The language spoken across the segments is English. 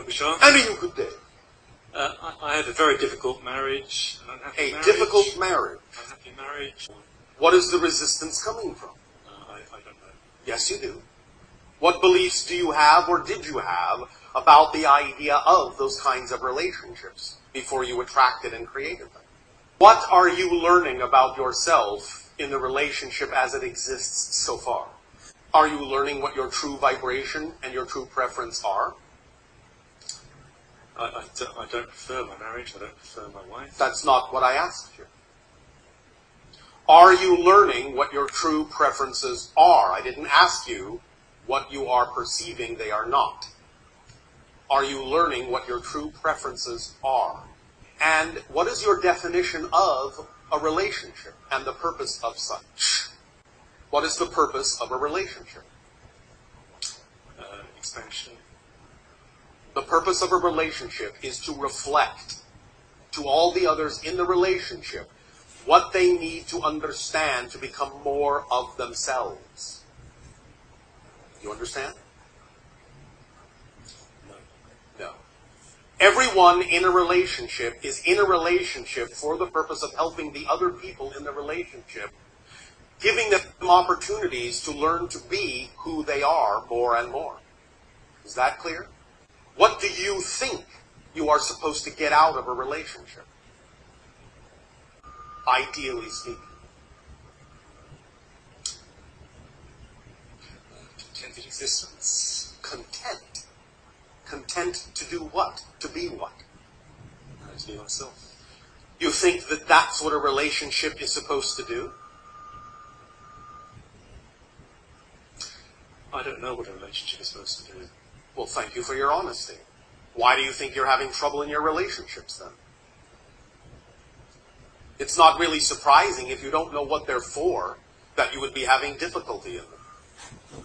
Bashar. And a good day. I had a very difficult marriage. An unhappy marriage. Difficult marriage. Unhappy marriage. What is the resistance coming from? I don't know. Yes, you do. What beliefs do you have, or did you have, about the idea of those kinds of relationships before you attracted and created them? What are you learning about yourself in the relationship as it exists so far? Are you learning what your true vibration and your true preference are? I don't prefer my marriage. I don't prefer my wife. That's not what I asked you. Are you learning what your true preferences are? I didn't ask you what you are perceiving they are not. Are you learning what your true preferences are? And what is your definition of a relationship and the purpose of such? What is the purpose of a relationship? Expansion. The purpose of a relationship is to reflect to all the others in the relationship what they need to understand to become more of themselves. You understand? No. Everyone in a relationship is in a relationship for the purpose of helping the other people in the relationship, giving them opportunities to learn to be who they are more and more. Is that clear? What do you think you are supposed to get out of a relationship? Ideally speaking. Contented existence. Content. Content to do what? To be what? To be myself. You think that that's what a relationship is supposed to do? I don't know what a relationship is supposed to do. Well, thank you for your honesty. Why do you think you're having trouble in your relationships then? It's not really surprising if you don't know what they're for that you would be having difficulty in them.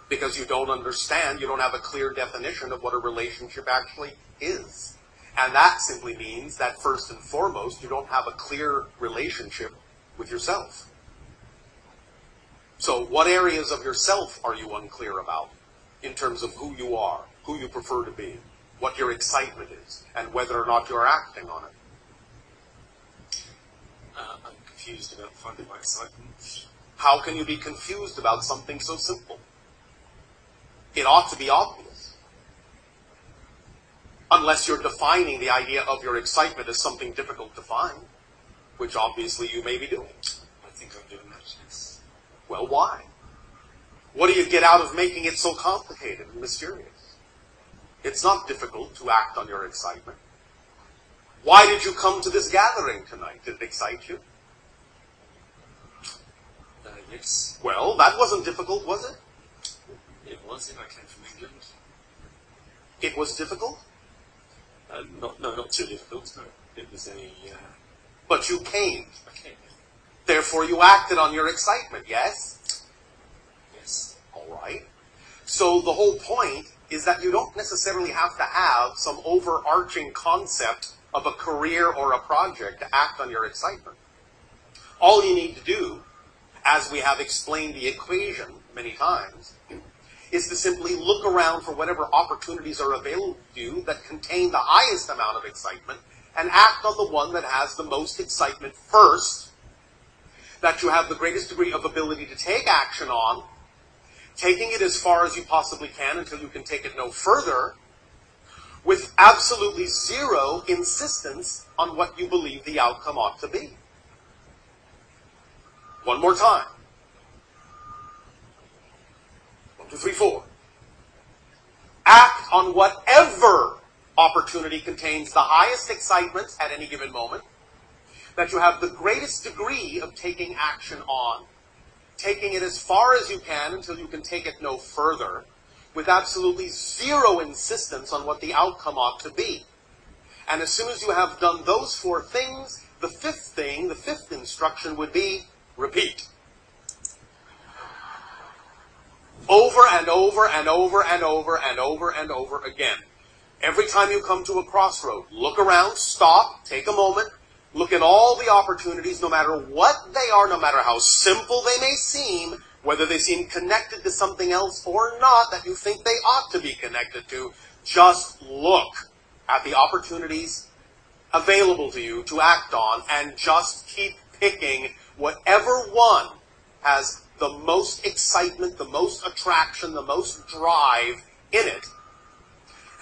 Because you don't understand, you don't have a clear definition of what a relationship actually is. And that simply means that first and foremost, you don't have a clear relationship with yourself. So what areas of yourself are you unclear about in terms of who you are, who you prefer to be, what your excitement is, and whether or not you're acting on it? I'm confused about finding my excitement. How can you be confused about something so simple? It ought to be obvious. Unless you're defining the idea of your excitement as something difficult to find, which obviously you may be doing. I think I'm doing that, yes. Well, why? What do you get out of making it so complicated and mysterious? It's not difficult to act on your excitement. Why did you come to this gathering tonight? Did it excite you? Yes. Well, that wasn't difficult, was it? It was, and I came from England. It was difficult? Not too difficult, no. It was But you came. I came. Therefore you acted on your excitement, yes? Yes. All right. So the whole point is that you don't necessarily have to have some overarching concept of a career or a project to act on your excitement. All you need to do, as we have explained the equation many times, is to simply look around for whatever opportunities are available to you that contain the highest amount of excitement and act on the one that has the most excitement first, that you have the greatest degree of ability to take action on, taking it as far as you possibly can until you can take it no further, with absolutely zero insistence on what you believe the outcome ought to be. One more time. 1, 2, 3, 4. Act on whatever opportunity contains the highest excitement at any given moment, that you have the greatest degree of taking action on, taking it as far as you can until you can take it no further, with absolutely zero insistence on what the outcome ought to be. And as soon as you have done those 4 things, the fifth instruction would be, repeat. Over and over and over and over and over and over again. Every time you come to a crossroad, look around, stop, take a moment, look at all the opportunities, no matter what they are, no matter how simple they may seem, whether they seem connected to something else or not that you think they ought to be connected to. Just look at the opportunities available to you to act on, and just keep picking whatever one has the most excitement, the most attraction, the most drive in it,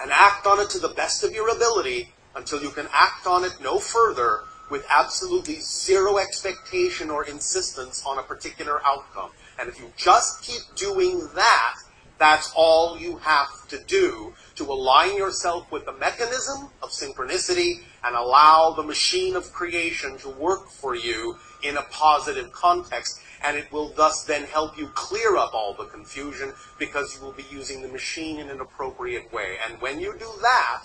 and act on it to the best of your ability until you can act on it no further with absolutely zero expectation or insistence on a particular outcome. And if you just keep doing that, that's all you have to do to align yourself with the mechanism of synchronicity and allow the machine of creation to work for you in a positive context. And it will thus then help you clear up all the confusion, because you will be using the machine in an appropriate way. And when you do that,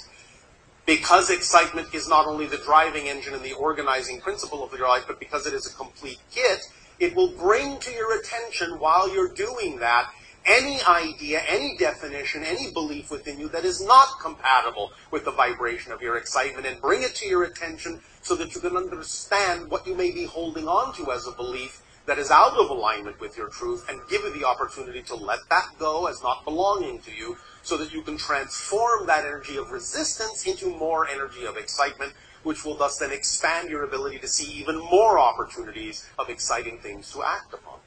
because excitement is not only the driving engine and the organizing principle of your life, but because it is a complete kit, it will bring to your attention while you're doing that any idea, any definition, any belief within you that is not compatible with the vibration of your excitement, and bring it to your attention so that you can understand what you may be holding on to as a belief that is out of alignment with your truth, and give you the opportunity to let that go as not belonging to you, so that you can transform that energy of resistance into more energy of excitement, which will thus then expand your ability to see even more opportunities of exciting things to act upon.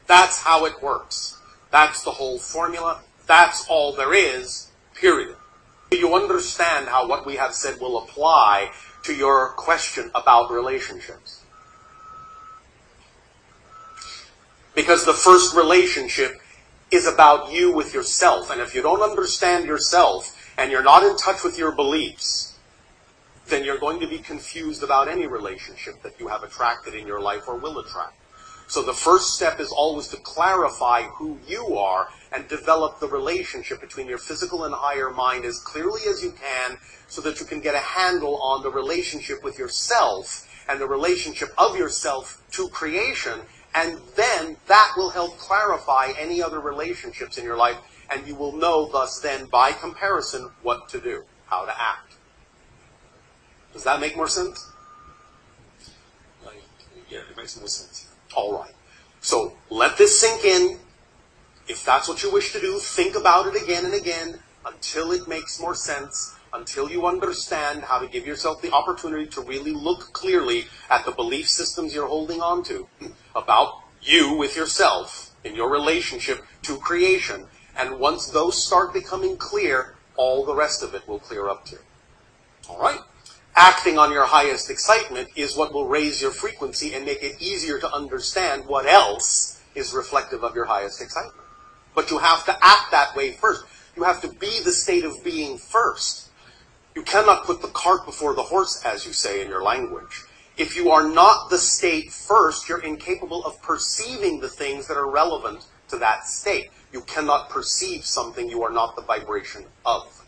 That's how it works. That's the whole formula. That's all there is, period. Do you understand how what we have said will apply to your question about relationships? Because the first relationship is about you with yourself. And if you don't understand yourself and you're not in touch with your beliefs, then you're going to be confused about any relationship that you have attracted in your life or will attract. So the first step is always to clarify who you are and develop the relationship between your physical and higher mind as clearly as you can, so that you can get a handle on the relationship with yourself and the relationship of yourself to creation. And then that will help clarify any other relationships in your life, and you will know thus then, by comparison, what to do, how to act. Does that make more sense? Yeah, it makes more sense. All right. So let this sink in. If that's what you wish to do, think about it again and again until it makes more sense, until you understand how to give yourself the opportunity to really look clearly at the belief systems you're holding on to about you with yourself in your relationship to creation. And once those start becoming clear, all the rest of it will clear up too. All right? Acting on your highest excitement is what will raise your frequency and make it easier to understand what else is reflective of your highest excitement. But you have to act that way first. You have to be the state of being first. You cannot put the cart before the horse, as you say in your language. If you are not the state first, you're incapable of perceiving the things that are relevant to that state. You cannot perceive something you are not the vibration of.